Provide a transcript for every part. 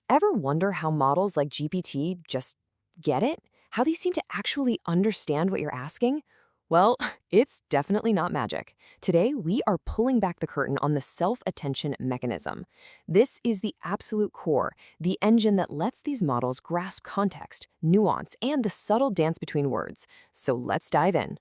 Ever wonder how models like GPT just get it? How they seem to actually understand what you're asking? Well, it's definitely not magic. Today, we are pulling back the curtain on the self-attention mechanism. This is the absolute core, the engine that lets these models grasp context, nuance, and the subtle dance between words. So let's dive in.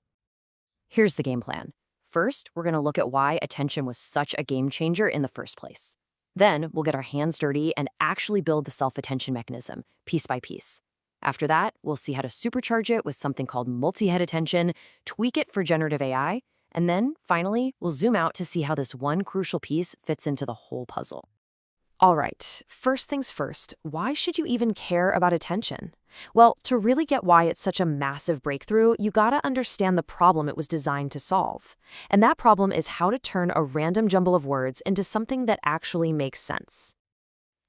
Here's the game plan. First, we're going to look at why attention was such a game changer in the first place. Then, we'll get our hands dirty and actually build the self-attention mechanism, piece by piece. After that, we'll see how to supercharge it with something called multi-head attention, tweak it for generative AI, and then, finally, we'll zoom out to see how this one crucial piece fits into the whole puzzle. All right, first things first, why should you even care about attention? Well, to really get why it's such a massive breakthrough, you gotta understand the problem it was designed to solve. And that problem is how to turn a random jumble of words into something that actually makes sense.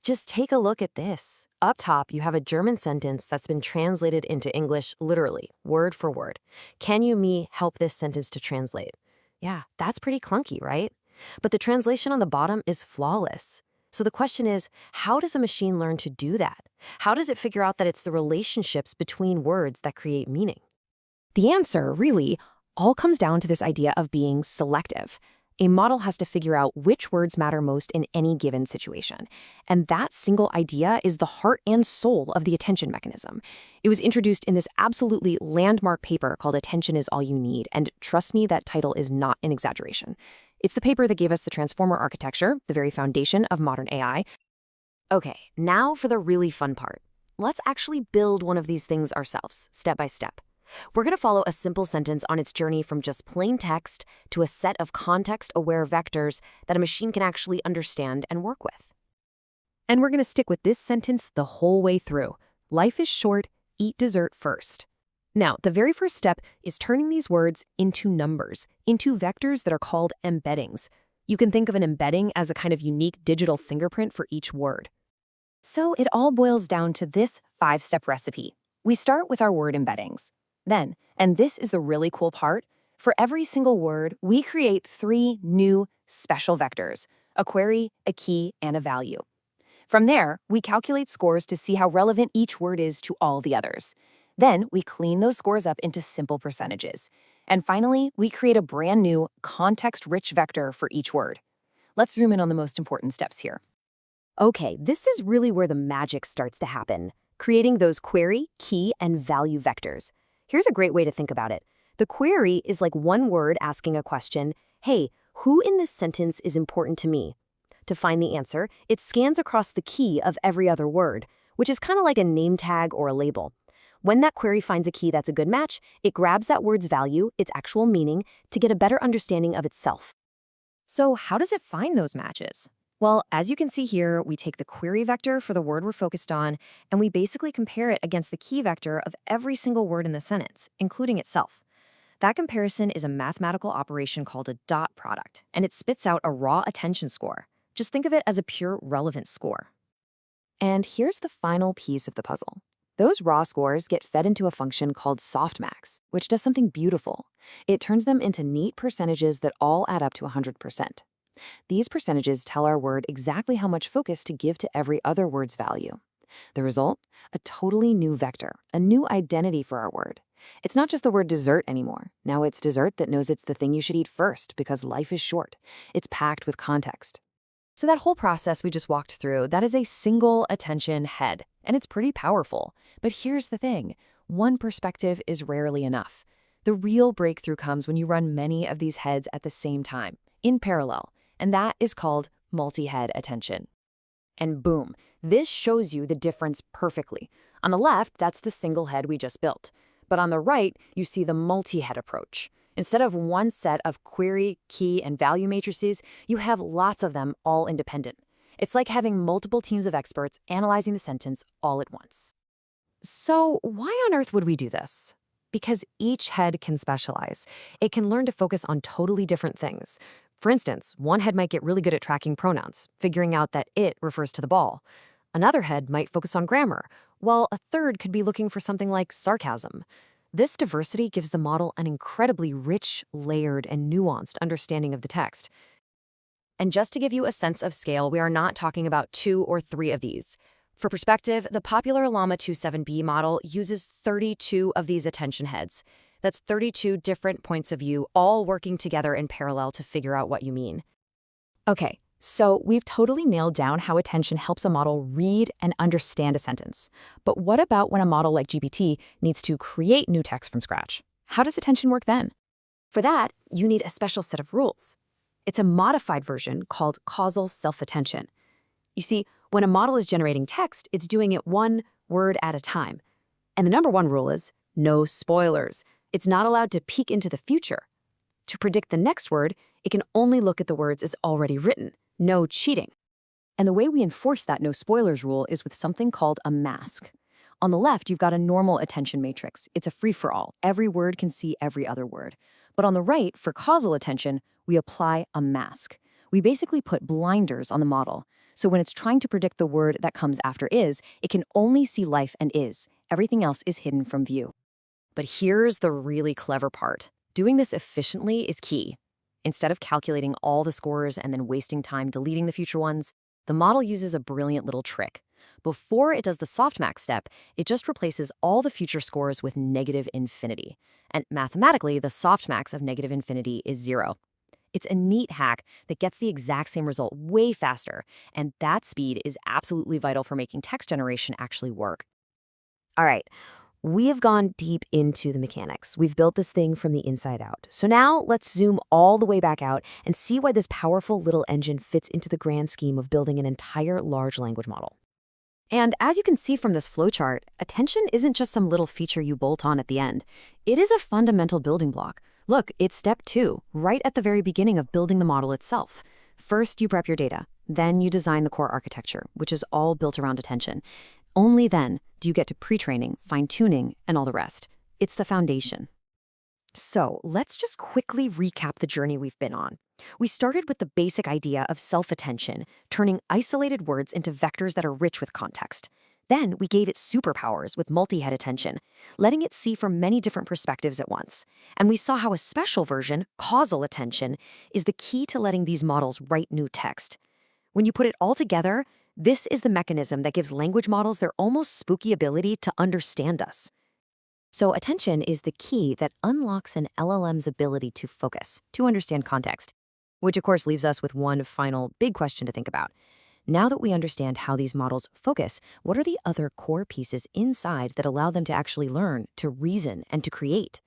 Just take a look at this. Up top, you have a German sentence that's been translated into English literally, word for word. Can you me help this sentence to translate? Yeah, that's pretty clunky, right? But the translation on the bottom is flawless. So the question is, how does a machine learn to do that? How does it figure out that it's the relationships between words that create meaning? The answer, really, all comes down to this idea of being selective. A model has to figure out which words matter most in any given situation. And that single idea is the heart and soul of the attention mechanism. It was introduced in this absolutely landmark paper called Attention is All You Need, and trust me, that title is not an exaggeration. It's the paper that gave us the transformer architecture, the very foundation of modern AI. Okay, now for the really fun part. Let's actually build one of these things ourselves, step by step. We're going to follow a simple sentence on its journey from just plain text to a set of context-aware vectors that a machine can actually understand and work with. And we're going to stick with this sentence the whole way through. Life is short, eat dessert first. Now, the very first step is turning these words into numbers, into vectors that are called embeddings. You can think of an embedding as a kind of unique digital fingerprint for each word. So it all boils down to this 5-step recipe. We start with our word embeddings. Then, and this is the really cool part, for every single word, we create 3 new special vectors, a query, a key, and a value. From there, we calculate scores to see how relevant each word is to all the others. Then, we clean those scores up into simple percentages. And finally, we create a brand new context-rich vector for each word. Let's zoom in on the most important steps here. Okay, this is really where the magic starts to happen, creating those query, key, and value vectors. Here's a great way to think about it. The query is like one word asking a question, hey, who in this sentence is important to me? To find the answer, it scans across the key of every other word, which is kind of like a name tag or a label. When that query finds a key that's a good match, it grabs that word's value, its actual meaning, to get a better understanding of itself. So how does it find those matches? Well, as you can see here, we take the query vector for the word we're focused on, and we basically compare it against the key vector of every single word in the sentence, including itself. That comparison is a mathematical operation called a dot product, and it spits out a raw attention score. Just think of it as a pure relevance score. And here's the final piece of the puzzle. Those raw scores get fed into a function called softmax, which does something beautiful. It turns them into neat percentages that all add up to 100%. These percentages tell our word exactly how much focus to give to every other word's value. The result? A totally new vector, a new identity for our word. It's not just the word dessert anymore. Now it's dessert that knows it's the thing you should eat first because life is short. It's packed with context. So that whole process we just walked through, that is a single attention head, and it's pretty powerful. But here's the thing, one perspective is rarely enough. The real breakthrough comes when you run many of these heads at the same time, in parallel, and that is called multi-head attention. And boom, this shows you the difference perfectly. On the left, that's the single head we just built. But on the right, you see the multi-head approach. Instead of one set of query, key, and value matrices, you have lots of them all independent. It's like having multiple teams of experts analyzing the sentence all at once. So why on earth would we do this? Because each head can specialize. It can learn to focus on totally different things. For instance, one head might get really good at tracking pronouns, figuring out that it refers to the ball. Another head might focus on grammar, while a third could be looking for something like sarcasm. This diversity gives the model an incredibly rich, layered, and nuanced understanding of the text. And just to give you a sense of scale, we are not talking about 2 or 3 of these. For perspective, the popular Llama 2.7b model uses 32 of these attention heads. That's 32 different points of view, all working together in parallel to figure out what you mean. Okay, so we've totally nailed down how attention helps a model read and understand a sentence. But what about when a model like GPT needs to create new text from scratch? How does attention work then? For that, you need a special set of rules. It's a modified version called causal self-attention. You see, when a model is generating text, it's doing it one word at a time. And the number one rule is no spoilers. It's not allowed to peek into the future. To predict the next word, it can only look at the words as already written. No cheating. And the way we enforce that no spoilers rule is with something called a mask. On the left, you've got a normal attention matrix. It's a free-for-all. Every word can see every other word. But on the right, for causal attention, we apply a mask. We basically put blinders on the model. So when it's trying to predict the word that comes after is, it can only see life and is. Everything else is hidden from view. But here's the really clever part. Doing this efficiently is key. Instead of calculating all the scores and then wasting time deleting the future ones, the model uses a brilliant little trick. Before it does the softmax step, it just replaces all the future scores with negative infinity. And mathematically, the softmax of negative infinity is 0. It's a neat hack that gets the exact same result way faster, and that speed is absolutely vital for making text generation actually work. All right, we have gone deep into the mechanics. We've built this thing from the inside out. So now let's zoom all the way back out and see why this powerful little engine fits into the grand scheme of building an entire large language model. And as you can see from this flowchart, attention isn't just some little feature you bolt on at the end. It is a fundamental building block. Look, it's step 2, right at the very beginning of building the model itself. First, you prep your data. Then you design the core architecture, which is all built around attention. Only then do you get to pre-training, fine-tuning, and all the rest. It's the foundation. So let's just quickly recap the journey we've been on. We started with the basic idea of self-attention, turning isolated words into vectors that are rich with context. Then we gave it superpowers with multi-head attention, letting it see from many different perspectives at once. And we saw how a special version, causal attention, is the key to letting these models write new text. When you put it all together, this is the mechanism that gives language models their almost spooky ability to understand us. So attention is the key that unlocks an LLM's ability to focus, to understand context. Which of course leaves us with one final big question to think about. Now that we understand how these models focus, what are the other core pieces inside that allow them to actually learn, to reason, and to create?